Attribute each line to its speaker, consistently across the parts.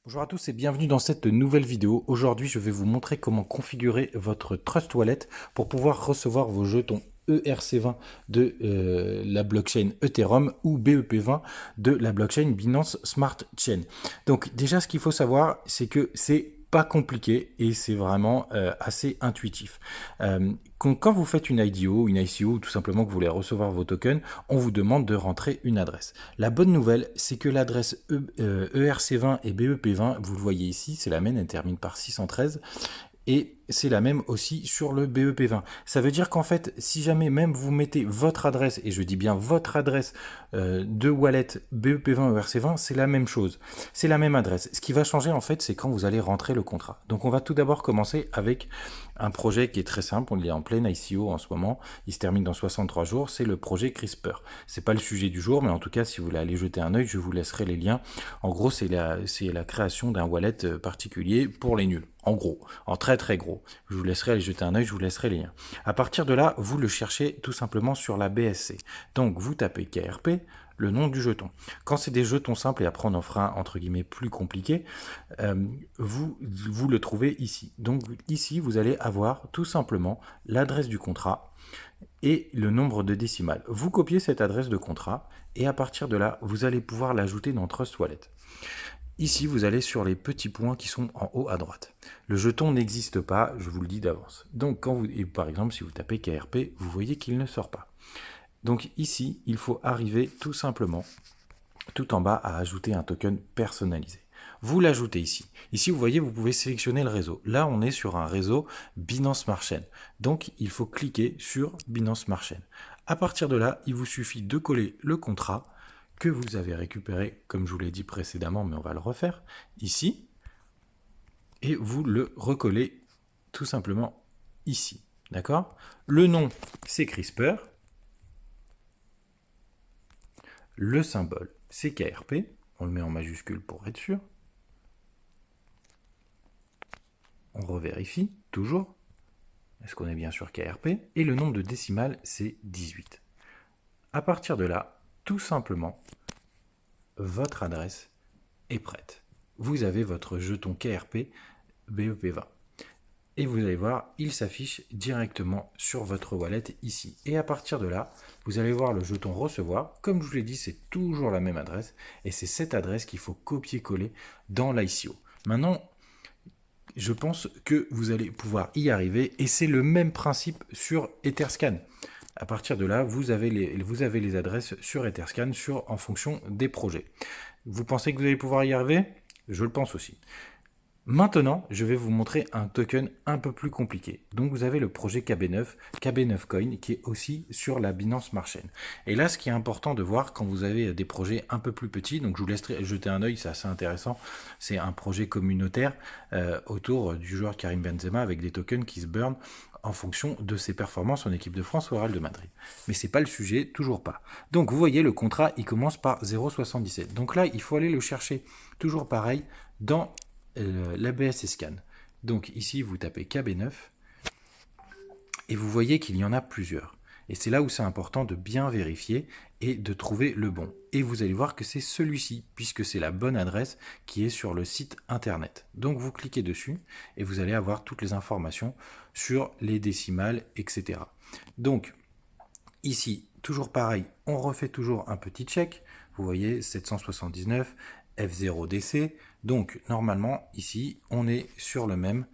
Speaker 1: Bonjour à tous et bienvenue dans cette nouvelle vidéo. Aujourd'hui, je vais vous montrer comment configurer votre Trust Wallet pour pouvoir recevoir vos jetons ERC20 de la blockchain Ethereum ou BEP20 de la blockchain Binance Smart Chain. Donc déjà, ce qu'il faut savoir, c'est que c'est pas compliqué et c'est vraiment assez intuitif. Quand vous faites une IDO, une ICO ou tout simplement que vous voulez recevoir vos tokens, on vous demande de rentrer une adresse. La bonne nouvelle, c'est que l'adresse ERC20 et BEP20, vous le voyez ici, c'est la même, elle termine par 613. Et c'est la même aussi sur le BEP20. Ça veut dire qu'en fait, si jamais même vous mettez votre adresse, et je dis bien votre adresse de wallet BEP20 ou ERC20, c'est la même chose. C'est la même adresse. Ce qui va changer en fait, c'est quand vous allez rentrer le contrat. Donc on va tout d'abord commencer avec un projet qui est très simple. On est en pleine ICO en ce moment. Il se termine dans 63 jours. C'est le projet CRISPR. C'est pas le sujet du jour, mais en tout cas, si vous voulez aller jeter un œil, je vous laisserai les liens. En gros, c'est la création d'un wallet particulier pour les nuls. En gros, en très très gros. Je vous laisserai aller jeter un œil, je vous laisserai les liens. À partir de là, vous le cherchez tout simplement sur la BSC. Donc vous tapez KRP, le nom du jeton. Quand c'est des jetons simples, et après on en fera un entre guillemets plus compliqué, vous le trouvez ici. Donc ici, vous allez avoir tout simplement l'adresse du contrat et le nombre de décimales. Vous copiez cette adresse de contrat et à partir de là, vous allez pouvoir l'ajouter dans Trust Wallet. Ici, vous allez sur les petits points qui sont en haut à droite. Le jeton n'existe pas, je vous le dis d'avance. Donc, par exemple, si vous tapez KRP, vous voyez qu'il ne sort pas. Donc ici, il faut arriver tout simplement, tout en bas, à ajouter un token personnalisé. Vous l'ajoutez ici. Ici, vous voyez, vous pouvez sélectionner le réseau. Là, on est sur un réseau Binance Smart Chain. Donc, il faut cliquer sur Binance Smart Chain. À partir de là, il vous suffit de coller le contrat que vous avez récupéré, comme je vous l'ai dit précédemment, mais on va le refaire, ici, et vous le recollez tout simplement ici. D'accord? Le nom, c'est CRISPR. Le symbole, c'est KRP. On le met en majuscule pour être sûr. On revérifie, toujours. Est-ce qu'on est bien sur KRP? Et le nombre de décimales, c'est 18. À partir de là, tout simplement, votre adresse est prête. Vous avez votre jeton KRP BEP20. Et vous allez voir, il s'affiche directement sur votre wallet ici. Et à partir de là, vous allez voir le jeton recevoir. Comme je vous l'ai dit, c'est toujours la même adresse. Et c'est cette adresse qu'il faut copier-coller dans l'ICO. Maintenant, je pense que vous allez pouvoir y arriver. Et c'est le même principe sur Etherscan. À partir de là, vous avez les adresses sur Etherscan en fonction des projets. Vous pensez que vous allez pouvoir y arriver? Je le pense aussi. Maintenant, je vais vous montrer un token un peu plus compliqué. Donc, vous avez le projet KB9 Coin, qui est aussi sur la Binance Smart Chain. Et là, ce qui est important de voir quand vous avez des projets un peu plus petits, donc je vous laisserai jeter un œil, c'est assez intéressant. C'est un projet communautaire autour du joueur Karim Benzema avec des tokens qui se burnent en fonction de ses performances en équipe de France ou au Real de Madrid. Mais c'est pas le sujet, toujours pas. Donc vous voyez, le contrat, il commence par 0,77. Donc là, il faut aller le chercher, toujours pareil, dans l'ABS Scan. Donc ici, vous tapez KB9 et vous voyez qu'il y en a plusieurs. Et c'est là où c'est important de bien vérifier et de trouver le bon. Et vous allez voir que c'est celui-ci, puisque c'est la bonne adresse qui est sur le site internet. Donc vous cliquez dessus et vous allez avoir toutes les informations sur les décimales, etc. Donc ici, toujours pareil, on refait toujours un petit check. Vous voyez 779 F0DC. Donc normalement ici, on est sur le même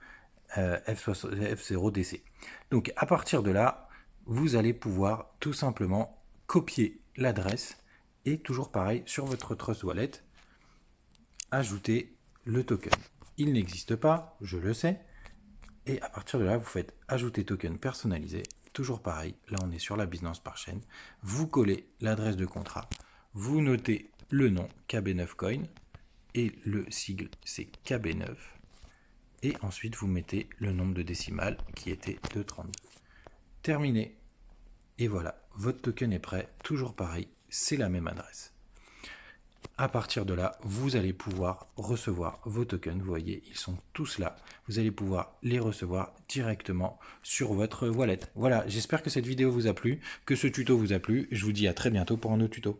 Speaker 1: F0DC. Donc à partir de là, vous allez pouvoir tout simplement copier l'adresse et toujours pareil sur votre Trust Wallet, ajouter le token. Il n'existe pas, je le sais. Et à partir de là, vous faites ajouter token personnalisé. Toujours pareil, là on est sur la Binance par chaîne. Vous collez l'adresse de contrat. Vous notez le nom KB9 Coin et le sigle c'est KB9. Et ensuite vous mettez le nombre de décimales qui était de 32. Terminé. Et voilà, votre token est prêt. Toujours pareil, c'est la même adresse. À partir de là, vous allez pouvoir recevoir vos tokens. Vous voyez, ils sont tous là. Vous allez pouvoir les recevoir directement sur votre wallet. Voilà, j'espère que cette vidéo vous a plu, que ce tuto vous a plu. Je vous dis à très bientôt pour un autre tuto.